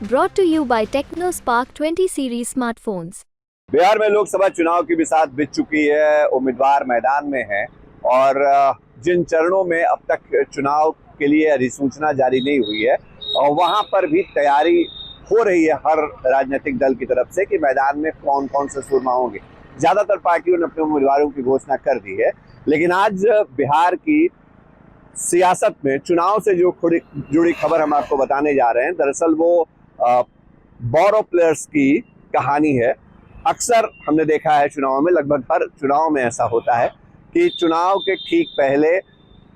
Brought to you by TechnoSpark 20 series smartphones. Bihar में लोकसभा चुनाव की बिसात बीत चुकी है। उम्मीदवार मैदान में हैं और जिन चरणों में अब तक चुनाव के लिए अधिसूचना जारी नहीं हुई है और वहां पर भी तैयारी हो रही है हर राजनीतिक दल की तरफ से कि मैदान में कौन कौन से सुरमा होंगे। ज्यादातर पार्टियों ने अपने उम्मीदवारों की घोषणा कर दी है, लेकिन आज बिहार की सियासत में चुनाव से जो जुड़ी खबर हम आपको बताने जा रहे हैं, दरअसल वो बोरो प्लेयर्स की कहानी है। अक्सर हमने देखा है चुनाव में, लगभग हर चुनाव में ऐसा होता है कि चुनाव के ठीक पहले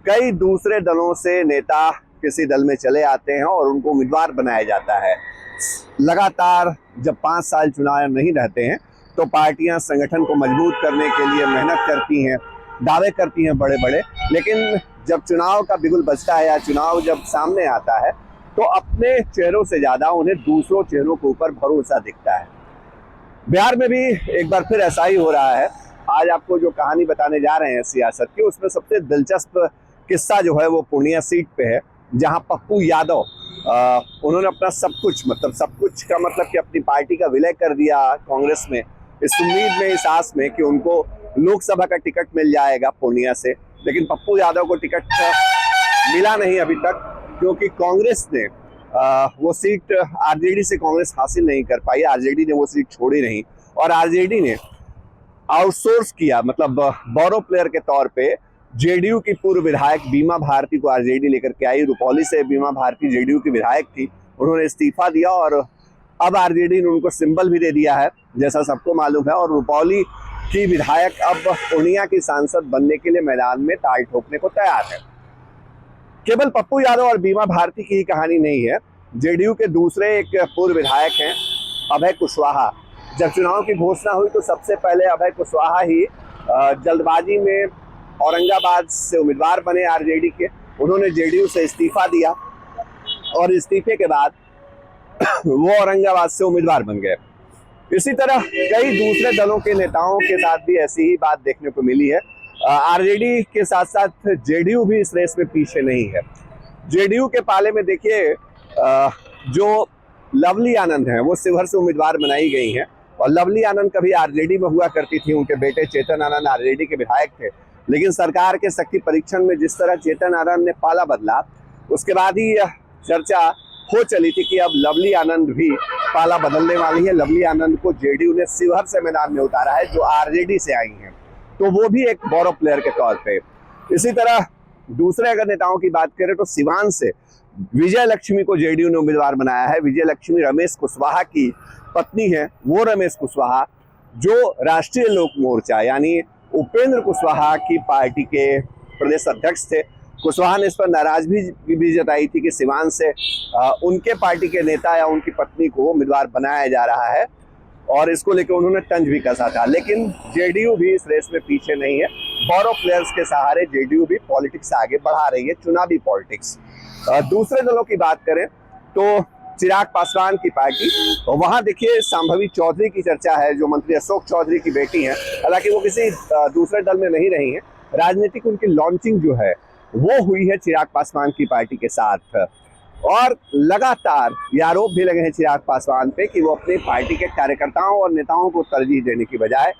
कई दूसरे दलों से नेता किसी दल में चले आते हैं और उनको उम्मीदवार बनाया जाता है। लगातार जब 5 साल चुनाव नहीं रहते हैं तो पार्टियां संगठन को मजबूत करने के लिए मेहनत करती हैं, दावे करती हैं बड़े बड़े, लेकिन जब चुनाव का बिगुल बजता है या चुनाव जब सामने आता है तो अपने चेहरों से ज्यादा उन्हें दूसरों चेहरों के ऊपर भरोसा दिखता है। बिहार में भी एक बार फिर ऐसा ही हो रहा है। आज आपको जो कहानी बताने जा रहे हैं सियासत की, उसमें सबसे दिलचस्प किस्सा जो है वो पूर्णिया सीट पे है, जहां पप्पू यादव उन्होंने अपना सब कुछ का मतलब कि अपनी पार्टी का विलय कर दिया कांग्रेस में, इस उम्मीद में, इस आस में कि उनको लोकसभा का टिकट मिल जाएगा पूर्णिया से। लेकिन पप्पू यादव को टिकट मिला नहीं अभी तक, क्योंकि कांग्रेस ने वो सीट आरजेडी से कांग्रेस हासिल नहीं कर पाई। आरजेडी ने वो सीट छोड़ी नहीं और आरजेडी ने आउटसोर्स किया, मतलब बोरो प्लेयर के तौर पे जेडीयू की पूर्व विधायक बीमा भारती को आरजेडी लेकर के आई। रुपौली से बीमा भारती जेडीयू की विधायक थी, उन्होंने इस्तीफा दिया और अब आरजेडी ने उनको सिंबल भी दे दिया है, जैसा सबको मालूम है। और रुपौली की विधायक अब पूर्णिया की सांसद बनने के लिए मैदान में ताल ठोकने को तैयार है। केवल पप्पू यादव और बीमा भारती की ही कहानी नहीं है। जेडीयू के दूसरे एक पूर्व विधायक हैं अभय कुशवाहा। जब चुनाव की घोषणा हुई तो सबसे पहले अभय कुशवाहा ही जल्दबाजी में औरंगाबाद से उम्मीदवार बने आरजेडी के। उन्होंने जेडीयू से इस्तीफा दिया और इस्तीफे के बाद वो औरंगाबाद से उम्मीदवार बन गए। इसी तरह कई दूसरे दलों के नेताओं के साथ भी ऐसी ही बात देखने को मिली है। आरजेडी के साथ साथ जेडीयू भी इस रेस में पीछे नहीं है। जेडीयू के पाले में देखिए, जो लवली आनंद हैं वो शिवहर से उम्मीदवार बनाई गई हैं और लवली आनंद कभी आरजेडी में हुआ करती थी। उनके बेटे चेतन आनंद आरजेडी के विधायक थे, लेकिन सरकार के शक्ति परीक्षण में जिस तरह चेतन आनंद ने पाला बदला, उसके बाद ही यह चर्चा हो चली थी कि अब लवली आनंद भी पाला बदलने वाली है। लवली आनंद को जेडीयू ने शिवहर से मैदान में उतारा है, जो आरजेडी से आई हैं, तो वो भी एक बोरो प्लेयर के तौर पे। इसी तरह दूसरे अगर नेताओं की बात करें तो सिवान से विजय लक्ष्मी को जेडीयू ने उम्मीदवार बनाया है। विजय लक्ष्मी रमेश कुशवाहा की पत्नी है। वो रमेश कुशवाहा जो राष्ट्रीय लोक मोर्चा यानी उपेंद्र कुशवाहा की पार्टी के प्रदेश अध्यक्ष थे। कुशवाहा ने इस पर नाराजगी भी जताई थी कि सिवान से उनके पार्टी के नेता या उनकी पत्नी को उम्मीदवार बनाया जा रहा है और इसको लेकर उन्होंने तंज भी कसा था। लेकिन जेडीयू भी इस रेस में पीछे नहीं है। बोरो प्लेयर्स के सहारे जेडीयू भी पॉलिटिक्स आगे बढ़ा रही है, चुनावी पॉलिटिक्स। दूसरे दलों की बात करें तो चिराग पासवान की पार्टी, और वहां देखिए संभवी चौधरी की चर्चा है, जो मंत्री अशोक चौधरी की बेटी हैं। हालांकि वो किसी दूसरे दल में नहीं रही हैं। राजनीतिक उनकी लॉन्चिंग जो है वो हुई है चिराग पासवान की पार्टी के साथ और लगातार ये आरोप भी लगे हैं चिराग पासवान पे कि वो अपनी पार्टी के कार्यकर्ताओं और नेताओं को तरजीह देने की बजाय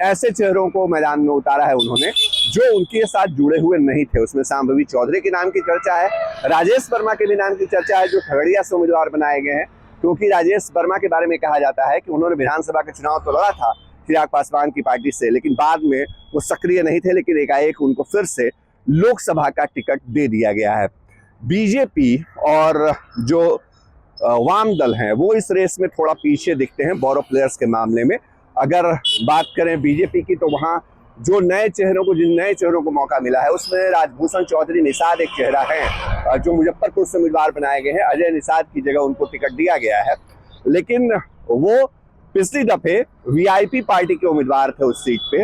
ऐसे चेहरों को मैदान में उतारा है उन्होंने जो उनके साथ जुड़े हुए नहीं थे। उसमें संभवी चौधरी के नाम की चर्चा है, राजेश वर्मा के भी नाम की चर्चा है, जो खगड़िया से उम्मीदवार बनाए गए हैं। क्योंकि राजेश वर्मा के बारे में कहा जाता है कि उन्होंने विधानसभा के चुनाव तो लड़ा था चिराग पासवान की पार्टी से, लेकिन बाद में वो सक्रिय नहीं थे, लेकिन एकाएक उनको फिर से लोकसभा का टिकट दे दिया गया है। बीजेपी और जो वाम दल हैं वो इस रेस में थोड़ा पीछे दिखते हैं बोरो प्लेयर्स के मामले में। अगर बात करें बीजेपी की तो वहां जिन नए चेहरों को मौका मिला है उसमें राजभूषण चौधरी निषाद एक चेहरा है जो मुजफ्फरपुर से उम्मीदवार बनाए गए हैं। अजय निषाद की जगह उनको टिकट दिया गया है, लेकिन वो पिछली दफे वीआईपी पार्टी के उम्मीदवार थे उस सीट पे।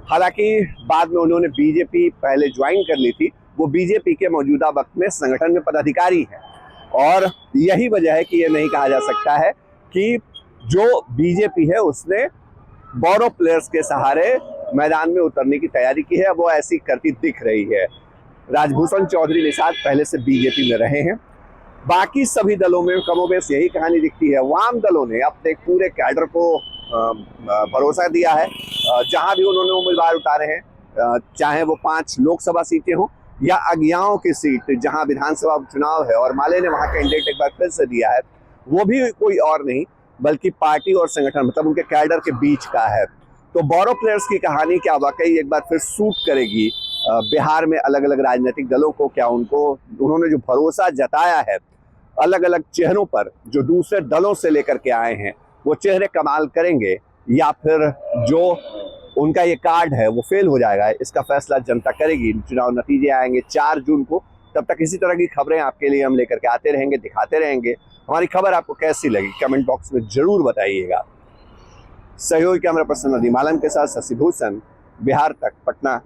हालांकि बाद में उन्होंने बीजेपी पहले ज्वाइन कर ली थी। वो बीजेपी के मौजूदा वक्त में संगठन में पदाधिकारी है और यही वजह है कि ये नहीं कहा जा सकता है कि जो बीजेपी है उसने बोरो प्लेयर्स के सहारे मैदान में उतरने की तैयारी की है। वो ऐसी करती दिख रही है। राजभूषण चौधरी निषाद पहले से बीजेपी में रहे हैं। बाकी सभी दलों में कमोबेश यही कहानी दिखती है। वाम दलों ने अपने पूरे कैडर को भरोसा दिया है। जहां भी उन्होंने उम्मीदवार उतारे हैं, चाहे वो 5 लोकसभा सीटें हों या अज्ञाओं की सीट जहां विधानसभा चुनाव है और माले ने वहां कैंडिडेट एक बार फिर से दिया है, वो भी कोई और नहीं बल्कि पार्टी और संगठन, मतलब उनके कैडर के बीच का है। तो बोरो प्लेयर्स की कहानी क्या वाकई एक बार फिर सूट करेगी बिहार में अलग अलग राजनीतिक दलों को? क्या उन्होंने जो भरोसा जताया है अलग अलग चेहरों पर जो दूसरे दलों से लेकर के आए हैं, वो चेहरे कमाल करेंगे या फिर जो उनका ये कार्ड है वो फेल हो जाएगा? इसका फैसला जनता करेगी। चुनाव नतीजे आएंगे 4 जून को। तब तक इसी तरह की खबरें आपके लिए हम लेकर के आते रहेंगे, दिखाते रहेंगे। हमारी खबर आपको कैसी लगी कमेंट बॉक्स में जरूर बताइएगा। सहयोगी कैमरा पर्सन नदीम आलम के साथ शशि भूषण, बिहार तक, पटना।